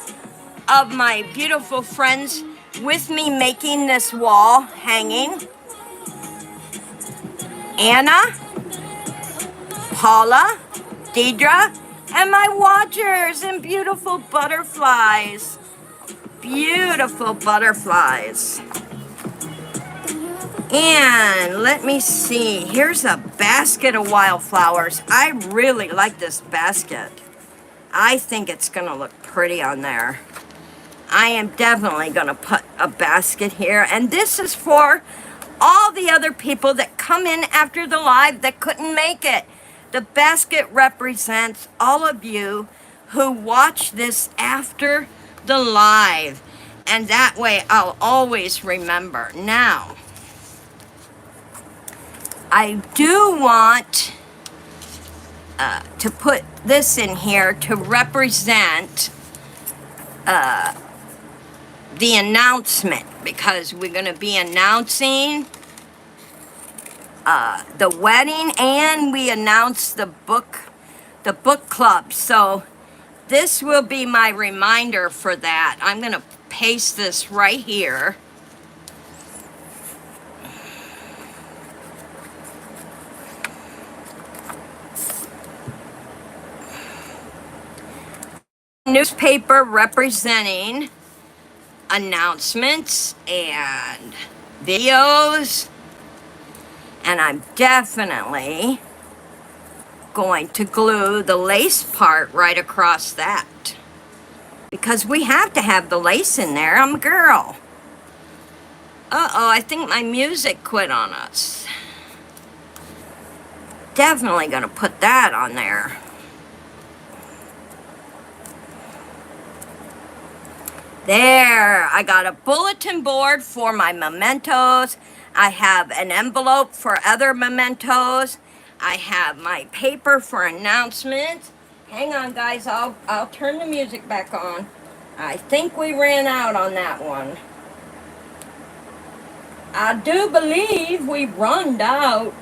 of my beautiful friends with me making this wall hanging. Anna, Paula, Deidre, and my watchers and beautiful butterflies. Beautiful butterflies. And let me see, here's a basket of wildflowers. I really like this basket. I think it's gonna look pretty on there. I am definitely gonna put a basket here. And this is for all the other people that come in after the live that couldn't make it. The basket represents all of you who watch this after the live. And that way I'll always remember. Now, I do want to put this in here to represent the announcement, because we're going to be announcing the wedding, and we announced the book club. So this will be my reminder for that. I'm going to paste this right here. Newspaper representing announcements and videos, and I'm definitely going to glue the lace part right across that, because we have to have the lace in there. I'm a girl. Uh-oh, I think my music quit on us. Definitely gonna put that on there. There, I got a bulletin board for my mementos. I have an envelope for other mementos. I have my paper for announcements. Hang on, guys, I'll turn the music back on. I think we ran out on that one. I do believe we run out.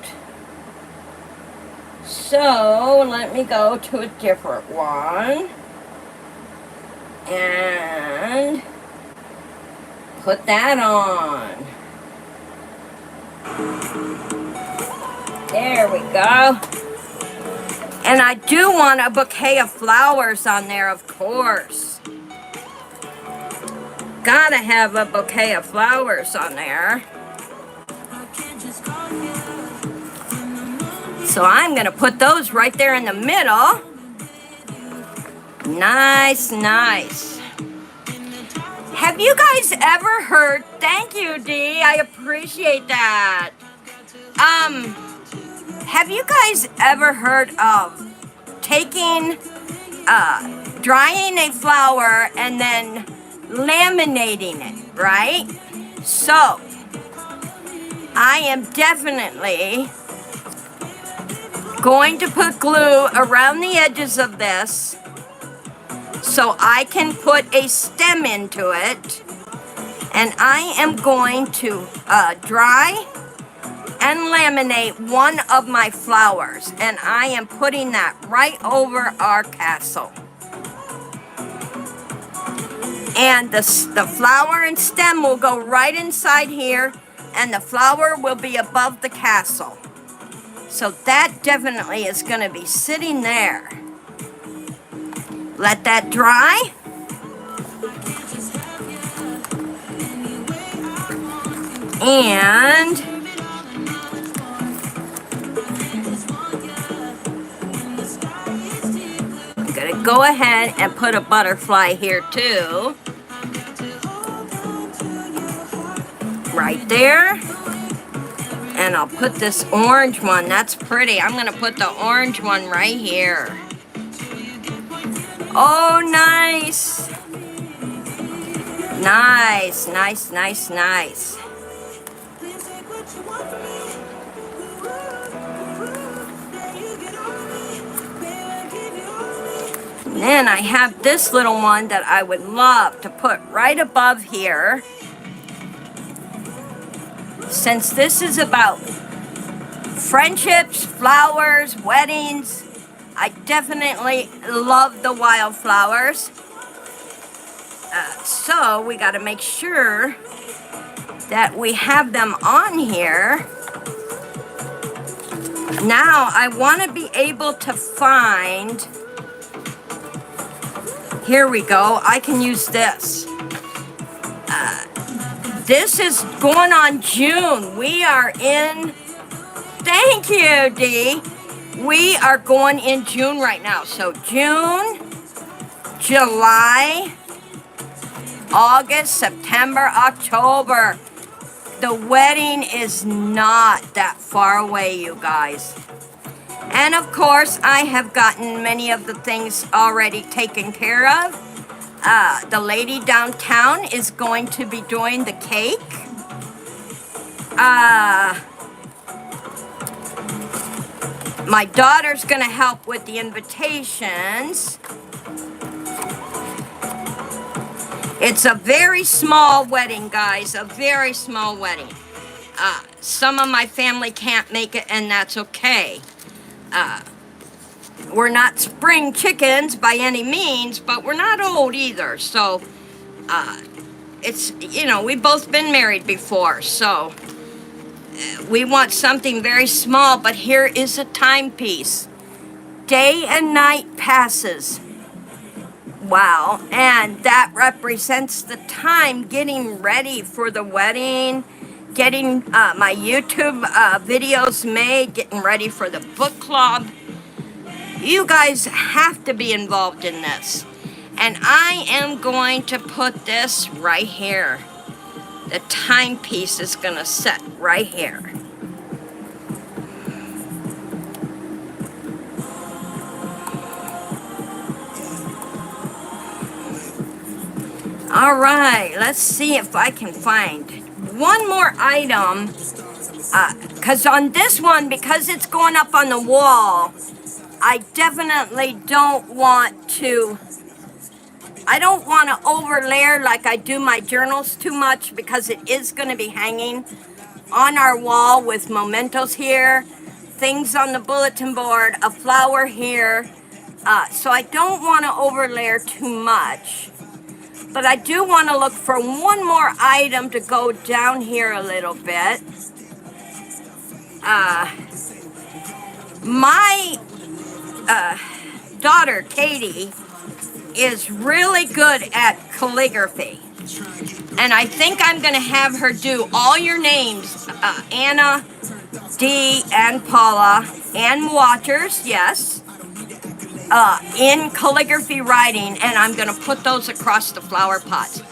So, let me go to a different one. And put that on. There we go. And I do want a bouquet of flowers on there, of course. Gotta have a bouquet of flowers on there. So I'm gonna put those right there in the middle. Nice, nice. Have you guys ever heard, thank you, Dee, I appreciate that. Have you guys ever heard of taking, drying a flower and then laminating it, right? So, I am definitely going to put glue around the edges of this so I can put a stem into it, and I am going to dry and laminate one of my flowers, and I am putting that right over our castle. And the flower and stem will go right inside here, and the flower will be above the castle. So that definitely is going to be sitting there. Let that dry. And I'm going to go ahead and put a butterfly here too. Right there. And I'll put this orange one. That's pretty. I'm going to put the orange one right here. Oh, nice. Nice, nice, nice, nice. And then I have this little one that I would love to put right above here. Since this is about friendships, flowers, weddings, I definitely love the wildflowers. So we got to make sure that we have them on here. Now I want to be able to find, here we go, I can use this. This is going on June. We are in, thank you, Dee. We are going in June right now. So June, July, August, September, October. The wedding is not that far away, you guys. And of course, I have gotten many of the things already taken care of. The lady downtown is going to be doing the cake. My daughter's going to help with the invitations. It's a very small wedding, guys, a very small wedding. Some of my family can't make it, and that's okay. We're not spring chickens by any means, but we're not old either. So, it's, you know, we've both been married before, so we want something very small, but here is a timepiece. Day and night passes. Wow, and that represents the time getting ready for the wedding, getting my YouTube videos made, getting ready for the book club. You guys have to be involved in this. And I am going to put this right here. The timepiece is going to sit right here. All right, let's see if I can find one more item. Because on this one, because it's going up on the wall, I definitely don't want to, overlayer like I do my journals too much, because it is going to be hanging on our wall with mementos here, things on the bulletin board, a flower here. So I don't want to overlayer too much. But I do want to look for one more item to go down here a little bit. My daughter, Katie, is really good at calligraphy. And I think I'm going to have her do all your names, Anna, Dee, and Paula, and Watchers, yes, in calligraphy writing, and I'm going to put those across the flower pots.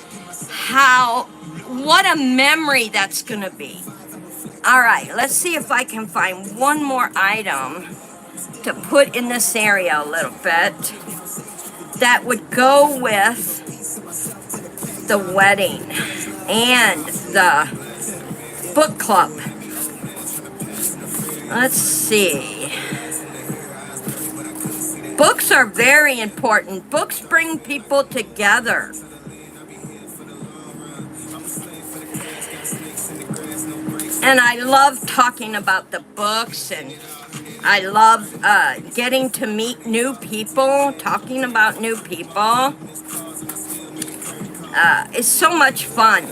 what a memory that's gonna be. All right, let's see if I can find one more item to put in this area a little bit that would go with the wedding and the book club. Let's see. Books are very important. Books bring people together. And I love talking about the books, and I love getting to meet new people, talking about new people. It's so much fun.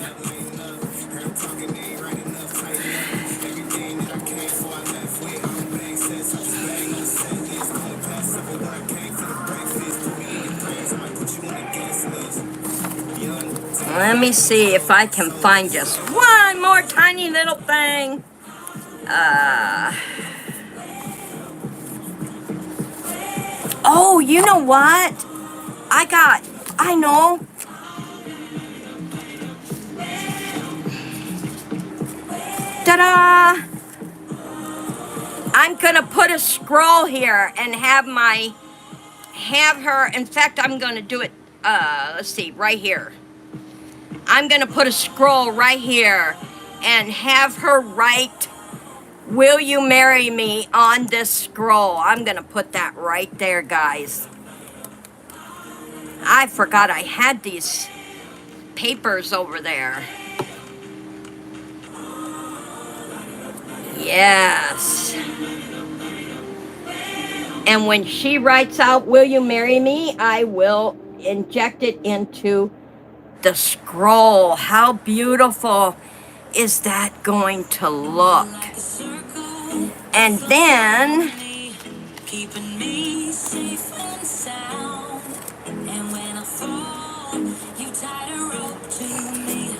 Let me see if I can find just one more tiny little thing. Oh, you know what? I know. Ta-da! I'm gonna put a scroll here and have her, in fact, I'm gonna do it, let's see, right here. I'm gonna put a scroll right here and have her write, "Will you marry me?" on this scroll. I'm gonna put that right there, guys. I forgot I had these papers over there. Yes. And when she writes out, "Will you marry me?" I will inject it into the scroll. How beautiful is that going to look? And then keeping me safe and sound. And when I fall, you tie a rope to me.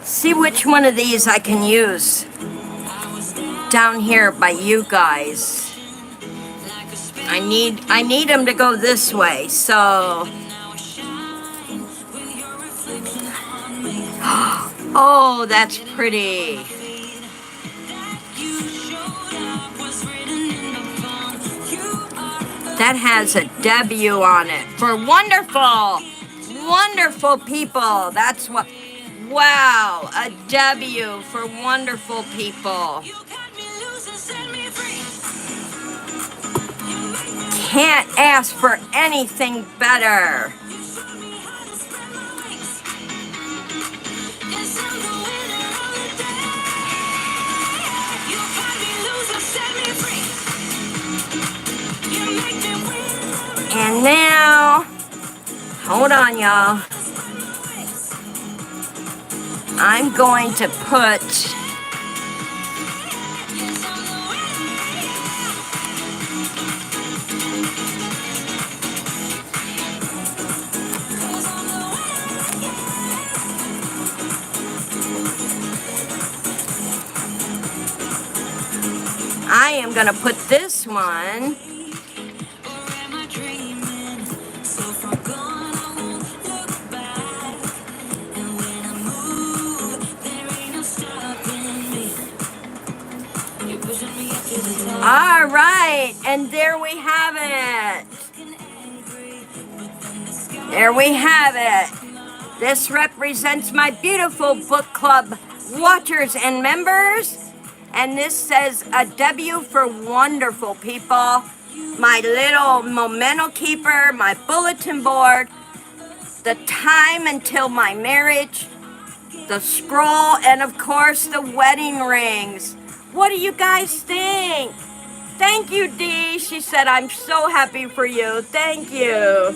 See which one of these I can use down here by you guys. I need them to go this way, so oh, that's pretty. That has a W on it for wonderful, wonderful people. That's what, wow, a W for wonderful people. Can't ask for anything better. And now, hold on, y'all. I'm going to put I am going to put this one all right, and there we have it. There we have it. This represents my beautiful book club watchers and members. And this says a W for wonderful people. My little memento keeper, my bulletin board, the time until my marriage, the scroll, and of course the wedding rings. What do you guys think? Thank you, Dee. She said, "I'm so happy for you." Thank you.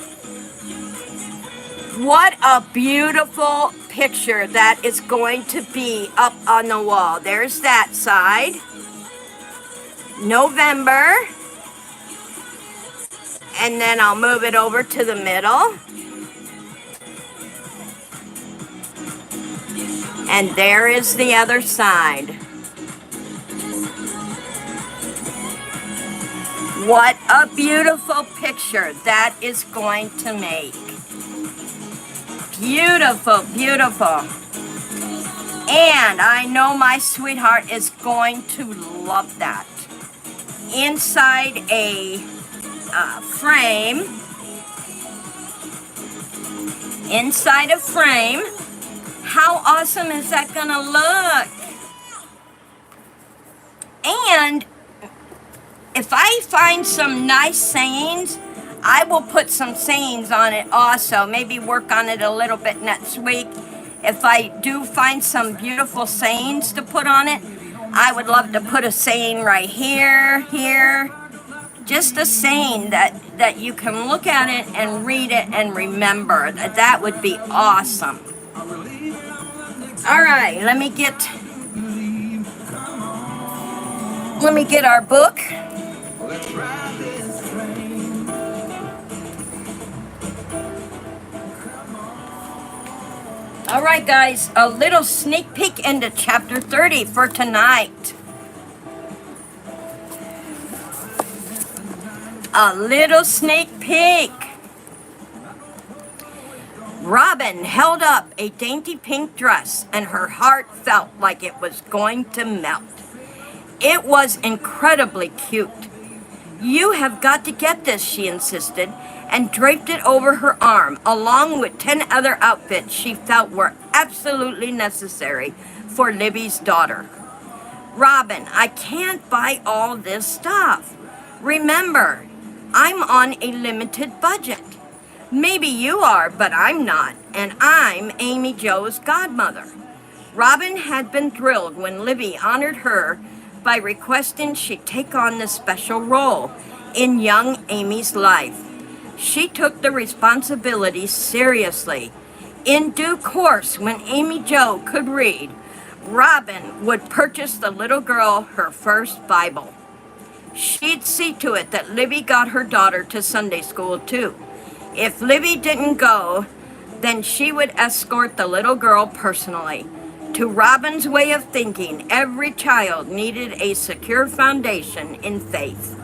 What a beautiful picture that is going to be up on the wall. There's that side. November. And then I'll move it over to the middle. And there is the other side. What a beautiful picture that is going to make. Beautiful, beautiful. And I know my sweetheart is going to love that. Inside a frame. Inside a frame. How awesome is that gonna look? And if I find some nice sayings, I will put some sayings on it also. Maybe work on it a little bit next week. If I do find some beautiful sayings to put on it, I would love to put a saying right here. Just a saying that you can look at it and read it and remember. That would be awesome. All right, let me get our book. All right, guys, a little sneak peek into chapter 30 for tonight. A little sneak peek. Robin held up a dainty pink dress, and her heart felt like it was going to melt. It was incredibly cute. "You have got to get this," she insisted, and draped it over her arm, along with 10 other outfits she felt were absolutely necessary for Libby's daughter. "Robin, I can't buy all this stuff. Remember, I'm on a limited budget. Maybe you are, but I'm not, and I'm Amy Jo's godmother." Robin had been thrilled when Libby honored her by requesting she take on this special role in young Amy's life. She took the responsibility seriously. In due course, when Amy Jo could read, Robin would purchase the little girl her first Bible. She'd see to it that Libby got her daughter to Sunday school too. If Libby didn't go, then she would escort the little girl personally. To Robin's way of thinking, every child needed a secure foundation in faith.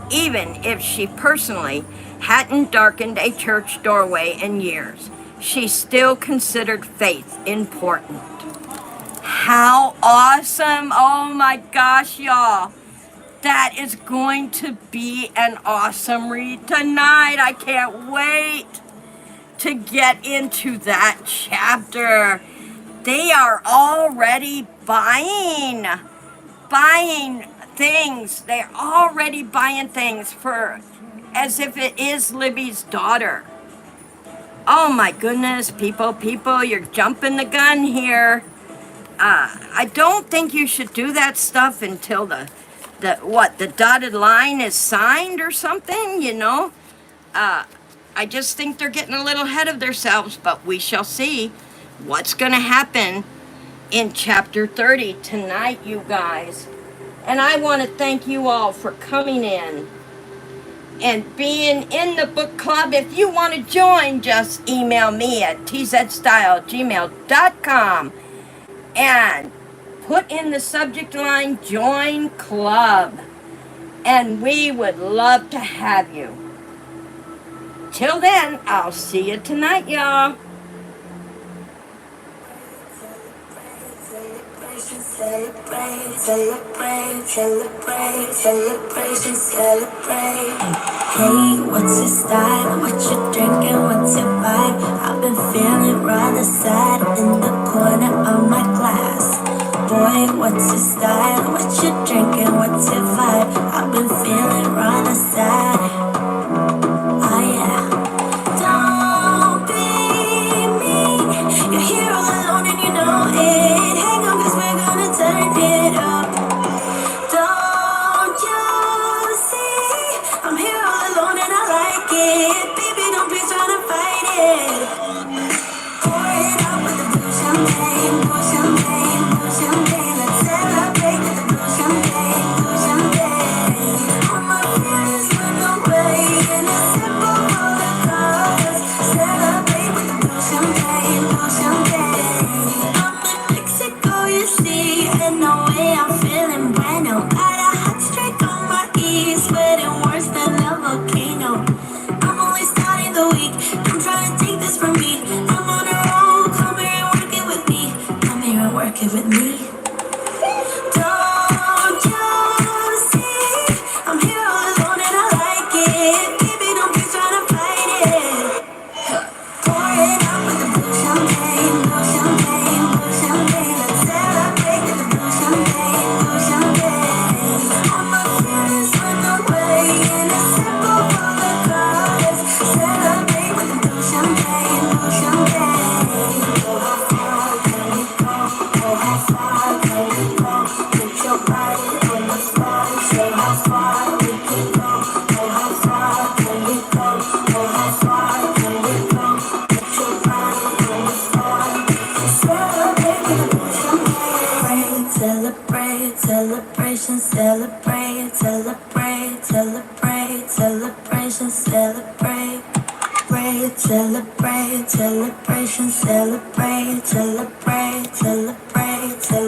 Even if she personally hadn't darkened a church doorway in years, she still considered faith important. How awesome! Oh my gosh, y'all. That is going to be an awesome read tonight. I can't wait to get into that chapter. They are already buying things. They're already buying things for as if it is Libby's daughter. Oh my goodness, people, you're jumping the gun here. I don't think you should do that stuff until the dotted line is signed or something, you know. I just think they're getting a little ahead of themselves, but we shall see what's going to happen in chapter 30 tonight, you guys. And I want to thank you all for coming in and being in the book club. If you want to join, just email me at tzstyle@gmail.com and put in the subject line, "Join Club," and we would love to have you. Till then, I'll see you tonight, y'all. Celebrate, celebrate, celebrate, celebration, celebrate. Hey, what's your style? What you drinking? What's your vibe? I've been feeling rather sad in the corner of my glass. Boy, what's your style? What you drinking? What's your vibe? I've been feeling rather sad. Oh yeah. Don't be mean. You're here all alone and you know it. Hang on, 'cause we're gonna turn it up. Don't you see? I'm here all alone and I like it. Baby, don't be trying to fight it. Pour it up with the blue champagne, blue champagne, blue champagne. Let's celebrate with the blue champagne, blue champagne. All my feelings went away in a sip of all the colors. Celebrate with the blue champagne, blue champagne. I'm in Mexico, you see, and no way I'm feeling bueno. Got a hot streak on my ears, sweating worse than a volcano. I'm only starting the week, don't try to take this from me. I'm on a work it with me. Don't you see? I'm here all alone and I like it. Baby, don't be trying to fight it. Pour it up with the blue champagne, blue champagne, blue champagne. Let's celebrate with the blue champagne, blue champagne. I'ma feel this when I'm way in a sip of all the colors. Celebrate with the blue champagne, blue champagne. Go how far can we go? Go how far can we go? Put your body on the floor, show how far we can go. Go how far can we go? Go how far can we go? Put your body on the floor, celebrate with the blue champagne. Celebrate, celebration, celebrate, celebrate, celebrate, celebration, celebrate. Celebrate, celebration, celebrate, celebrate, celebrate, celebrate.